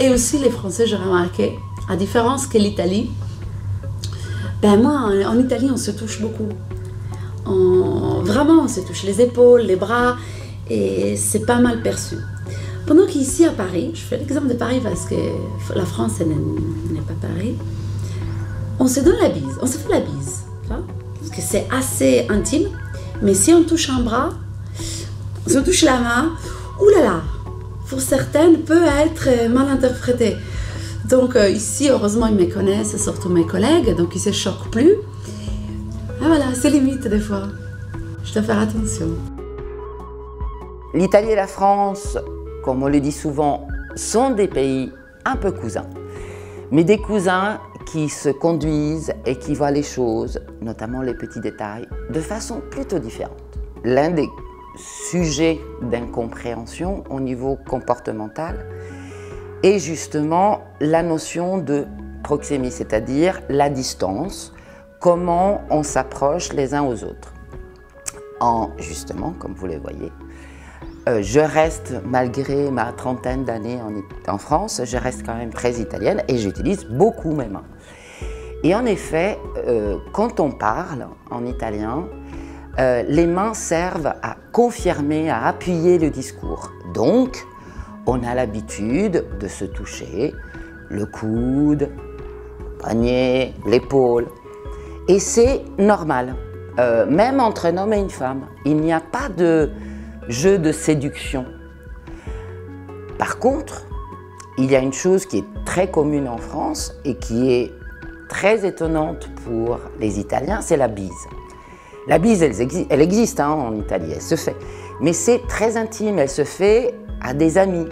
Et aussi les Français, j'ai remarqué, à différence que l'Italie, ben moi, en Italie, on se touche beaucoup. Vraiment, on se touche les épaules, les bras, et c'est pas mal perçu. Pendant qu'ici à Paris, je fais l'exemple de Paris parce que la France n'est pas Paris, on se donne la bise, on se fait la bise, parce que c'est assez intime, mais si on touche un bras, si on touche la main, oulala, pour certaines peut être mal interprété. Donc ici, heureusement, ils me connaissent, surtout mes collègues, donc ils ne se choquent plus. Ah voilà, c'est limite des fois, je dois faire attention. L'Italie et la France, comme on le dit souvent, sont des pays un peu cousins, mais des cousins qui se conduisent et qui voient les choses, notamment les petits détails, de façon plutôt différente. L'un des sujets d'incompréhension au niveau comportemental est justement la notion de proxémie, c'est-à-dire la distance, comment on s'approche les uns aux autres. Justement, comme vous le voyez, je reste, malgré ma trentaine d'années en France, je reste quand même très italienne et j'utilise beaucoup mes mains. Et en effet, quand on parle en italien, les mains servent à confirmer, à appuyer le discours. Donc, on a l'habitude de se toucher le coude, le poignet, l'épaule. Et c'est normal, même entre un homme et une femme. Il n'y a pas de jeu de séduction. Par contre, il y a une chose qui est très commune en France et qui est très étonnante pour les Italiens, c'est la bise. La bise, elle existe en Italie, elle se fait. Mais c'est très intime, elle se fait à des amis.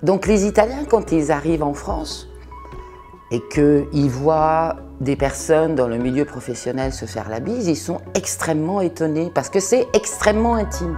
Donc les Italiens, quand ils arrivent en France et qu'ils voient des personnes dans le milieu professionnel se faire la bise, ils sont extrêmement étonnés parce que c'est extrêmement intime.